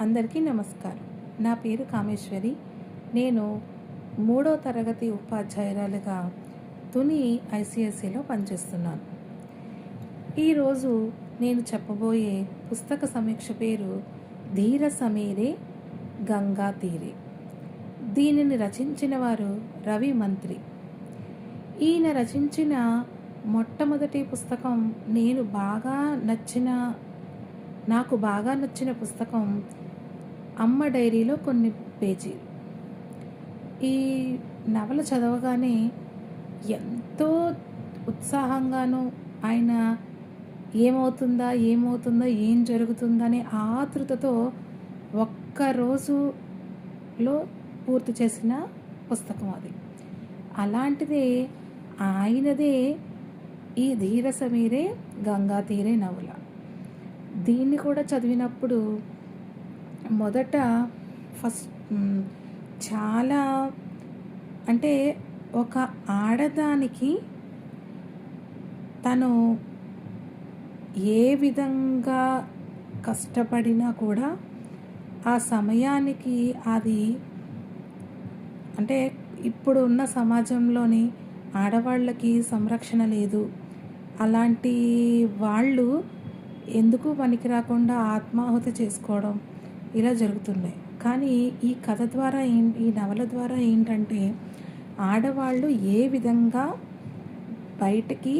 అందరికీ నమస్కారం. నా పేరు కామేశ్వరి. నేను 3వ తరగతి ఉపాధ్యాయురాలిగా తుని ఐసిఎస్సిలో పనిచేస్తున్నాను. ఈరోజు నేను చెప్పబోయే పుస్తక సమీక్ష పేరు ధీర సమీరే గంగా తీరే. దీనిని రచించిన వారు రవి మంత్రి. ఈయన రచించిన మొట్టమొదటి పుస్తకం నాకు బాగా నచ్చిన పుస్తకం అమ్మ డైరీలో కొన్ని పేజీలు. ఈ నవల చదవగానే ఎంతో ఉత్సాహంగాను, ఆయన ఏమవుతుందా ఏం జరుగుతుందనే ఆతృతతో ఒక్క రోజులో పూర్తి చేసిన పుస్తకం అది. అలాంటిదే ఆయనదే ఈ ధీర సమీరే గంగా తీరే నవల. దీన్ని కూడా చదివినప్పుడు మొదట చాలా ఒక ఆడదానికి తను ఏ విధంగా కష్టపడినా కూడా ఆ సమయానికి అది ఇప్పుడు ఉన్న సమాజంలోని ఆడవాళ్ళకి సంరక్షణ లేదు. అలాంటి వాళ్ళు ఎందుకు పనికి రాకుండా ఆత్మాహుతి చేసుకోవడం ఇలా జరుగుతున్నాయి. కానీ ఈ కథ ద్వారా ఈ నవల ద్వారా ఏంటంటే, ఆడవాళ్ళు ఏ విధంగా బయటికి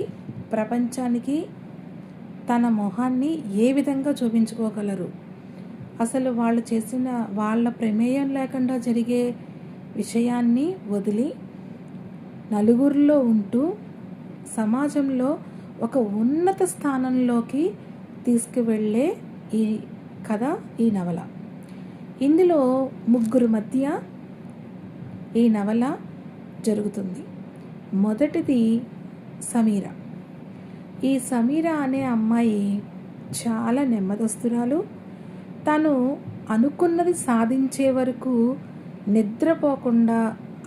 ప్రపంచానికి తన మొహాన్ని ఏ విధంగా చూపించుకోగలరు, అసలు వాళ్ళు చేసిన వాళ్ళ ప్రమేయం లేకుండా జరిగే విషయాన్ని వదిలి నలుగురిలో ఉంటూ సమాజంలో ఒక ఉన్నత స్థానంలోకి తీసుకువెళ్ళే ఈ కథ, ఈ నవల. ఇందులో ముగ్గురు మధ్య ఈ నవల జరుగుతుంది. మొదటిది సమీర. ఈ సమీర అనే అమ్మాయి చాలా నెమ్మదస్తురాలు. తను అనుకున్నది సాధించే వరకు నిద్రపోకుండా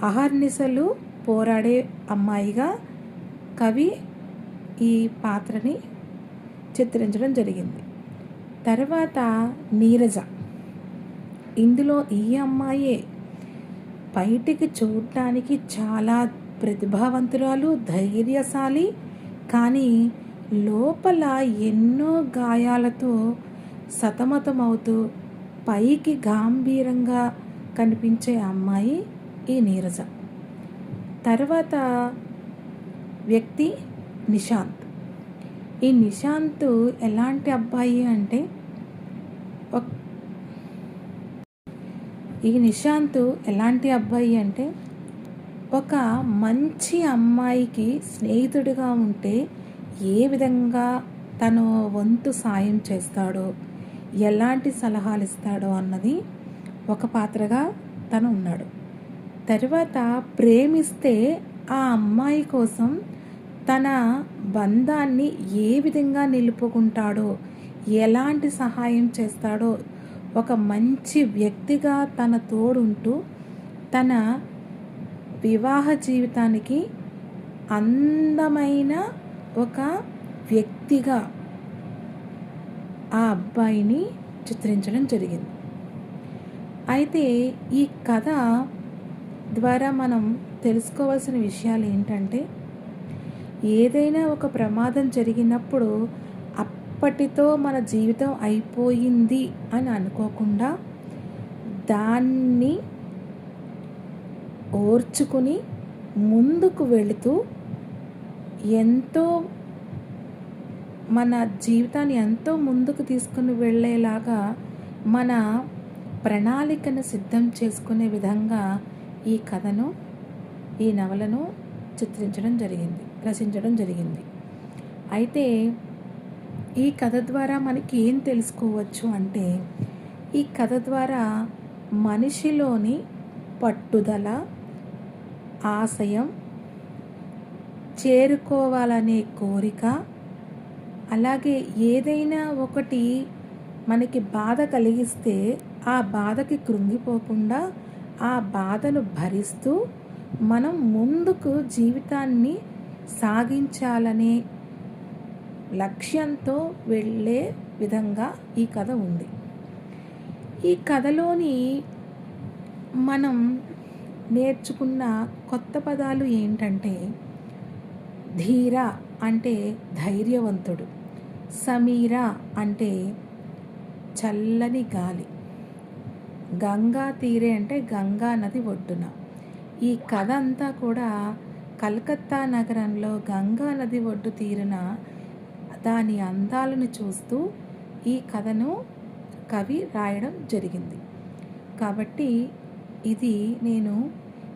అహర్నిశలు పోరాడే అమ్మాయిగా కవి ఈ పాత్రని చిత్రించడం జరిగింది. తర్వాత నీరజ. ఇందులో ఈ అమ్మాయే బయటికి చూడటానికి చాలా ప్రతిభావంతురాలు, ధైర్యశాలి, కానీ లోపల ఎన్నో గాయాలతో సతమతమవుతూ పైకి గంభీరంగా కనిపించే అమ్మాయి ఈ నీరజ. తర్వాత వ్యక్తి నిశాంత్. ఈ నిశాంత్ ఎలాంటి అబ్బాయి అంటే ఒక మంచి అమ్మాయికి స్నేహితుడిగా ఉంటే ఏ విధంగా తను వంతు సాయం చేస్తాడో, ఎలాంటి సలహాలు ఇస్తాడో అన్నది ఒక పాత్రగా తను ఉన్నాడు. తర్వాత ప్రేమిస్తే ఆ అమ్మాయి కోసం తన బంధాన్ని ఏ విధంగా నిలుపుకుంటాడో, ఎలాంటి సహాయం చేస్తాడో, ఒక మంచి వ్యక్తిగా తన తోడుంటూ తన వివాహ జీవితానికి అందమైన ఒక వ్యక్తిగా ఆ అబ్బాయిని చిత్రించడం జరిగింది. అయితే ఈ కథ ద్వారా మనం తెలుసుకోవాల్సిన విషయాలు ఏంటంటే, ఏదైనా ఒక ప్రమాదం జరిగినప్పుడు అప్పటితో మన జీవితం అయిపోయింది అని అనుకోకుండా దాన్ని ఓర్చుకుని ముందుకు వెళుతూ మన జీవితాన్ని ఎంతో ముందుకు తీసుకుని వెళ్ళేలాగా మన ప్రణాళికను సిద్ధం చేసుకునే విధంగా ఈ కథను, ఈ నవలను రచించడం జరిగింది. అయితే ఈ కథ ద్వారా మనకి ఏం తెలుసుకోవచ్చు అంటే, ఈ కథ ద్వారా మనిషిలోని పట్టుదల, ఆశయం, చేరుకోవాలనే కోరిక, అలాగే ఏదైనా ఒకటి మనకి బాధ కలిగిస్తే ఆ బాధకి కృంగిపోకుండా ఆ బాధను భరిస్తూ మనం ముందుకు జీవితాన్ని సాగించాలనే లక్ష్యంతో వెళ్ళే విధంగా ఈ కథ ఉంది. ఈ కథలోని మనం నేర్చుకున్న కొత్త పదాలు ఏంటంటే, ధీర అంటే ధైర్యవంతుడు, సమీర అంటే చల్లని గాలి, గంగా తీరే అంటే గంగా నది ఒడ్డున. ఈ కథ అంతా కూడా కలకత్తా నగరంలో గంగా నది ఒడ్డు తీరున దాని అందాలను చూస్తూ ఈ కథను కవి రాయడం జరిగింది. కాబట్టి ఇది నేను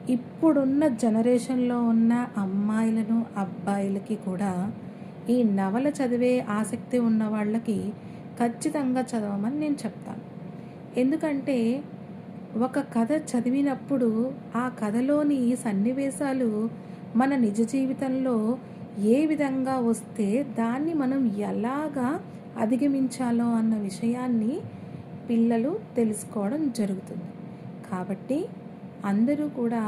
ఇప్పుడున్న జనరేషన్లో ఉన్న అమ్మాయిలను అబ్బాయిలకి కూడా ఈ నవల చదివే ఆసక్తి ఉన్న వాళ్ళకి ఖచ్చితంగా చదవమని నేను చెప్తాను. ఎందుకంటే ఒక కథ చదివినప్పుడు ఆ కథలోని సన్నివేశాలు మన నిజ జీవితంలో ఏ విధంగా వస్తే దాన్ని మనం ఎలాగా అధిగమించాలో అన్న విషయాన్ని పిల్లలు తెలుసుకోవడం జరుగుతుంది. కాబట్టి అందరూ కూడా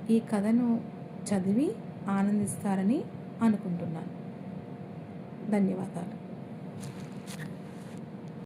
ఈ కథను చదివి ఆనందిస్తారని అనుకుంటున్నాను. ధన్యవాదాలు.